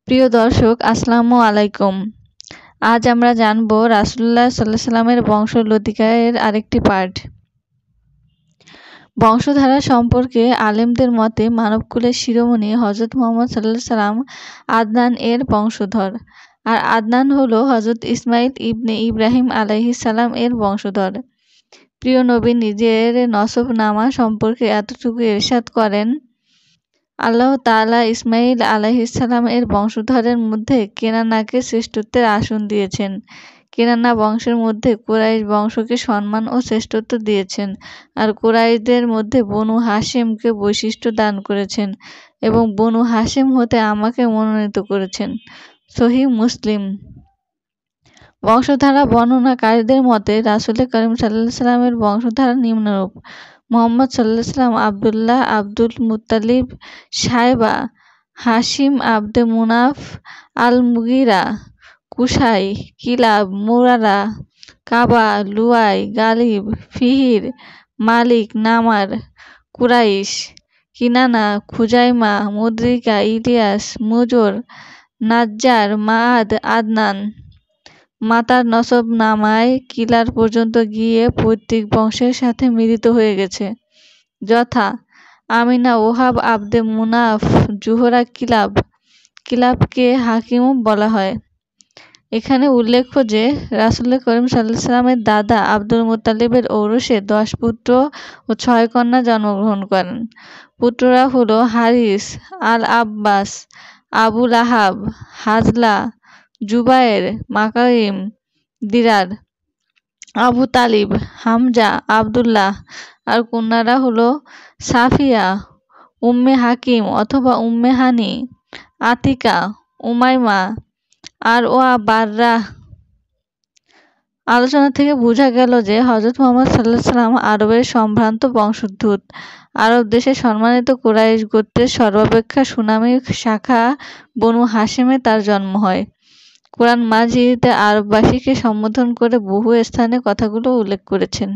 প্রিয় দর্শক, আসসালামু আলাইকুম। আজ আমরা জানব রাসূলুল্লাহ সাল্লাল্লাহু আলাইহি সাল্লামের বংশলতিকার আরেকটি পার্ট। বংশধারা সম্পর্কে আলেমদের মতে মানবকুলের শিরোমণি হযরত মুহাম্মদ সাল্লাল্লাহু আলাইহি সাল্লাম আদনান এর বংশধর, আর আদনান হলো হযরত ইসমাইল ইবনে ইব্রাহিম আলাইহিস সালাম এর বংশধর। প্রিয় নবী নিজের নসবনামা সম্পর্কে এতটুকু ইরশাদ করেন, আল্লাহ তাআলা ইসমাইল আলাইহিস সালাম এর বংশধরের মধ্যে কেনানাকে শ্রেষ্ঠত্বের আসন দিয়েছেন। কেনানা বংশের মধ্যে কুরাইশ বংশকে সম্মান ও শ্রেষ্ঠত্ব দিয়েছেন, আর কুরাইশদের মধ্যে বনু হাশেমকে বৈশিষ্ট্য দান করেছেন এবং বনু হাশেম হতে আমাকে মনোনীত করেছেন। সহিহ মুসলিম। বংশধারা বর্ণনাকারীদের মতে রাসূল করিম সাল্লাল্লাহু আলাইহি সাল্লামের বংশধারা নিম্নরূপ: মুহাম্মদ সাল্লাল্লাহু আলাইহি সাল্লাম আব্দুল্লাহ, আব্দুল মুত্তালিব, সায়বা, হাশিম, আব্দে মুনাফ, আল মুগিরা, কুসাই, কিলাব, মুরারা, কাবা, লুয়াই, গালিব, ফিহির, মালিক, নামার, কুরাইশ, কিনানা, খুজাইমা, মুদ্রিকা, ইলিয়াস, মুজর, নাজ্জার, মাআদ, আদনান। মাতার নসবনামায় কিলার পর্যন্ত গিয়ে পৈতৃক বংশের সাথে মিলিত হয়ে গেছে, যথা আমিনা, ওহাব, আব্দে মুনাফ, জুহরা, কিলাব। কিলাবকে হাকিমও বলা হয়। এখানে উল্লেখ্য যে রাসূল করিম সাল্লাল্লাহু আলাইহি সাল্লামের দাদা আব্দুল মুত্তালিবের ঔরসে 10 পুত্র ও 6 কন্যা জন্মগ্রহণ করেন। পুত্ররা হলো হারিস, আল আব্বাস, আবু লাহাব, হাজলা, জুবায়ের, মাকারিম, দিরার, আবু তালিব, হামজা, আব্দুল্লাহ। আর কন্যারা হলো সাফিয়া, উম্মে হাকিম অথবা উম্মে হানি, আতিকা, উমাইমা, আর ওয়া বাররাহ। আলোচনা থেকে বোঝা গেল যে হযরত মুহাম্মদ সাল্লাল্লাহু আলাইহি সাল্লাম আরবের সম্ভ্রান্ত বংশোদ্ভূত। আরব দেশে সম্মানিত কুরাইশ গোত্রের সর্বাপেক্ষা সুনামী শাখা বনু হাশেমে তার জন্ম হয়। কুরআন মাজিদে আরববাসীকে সম্বোধন করে বহু স্থানে কথাগুলো উল্লেখ করেছেন।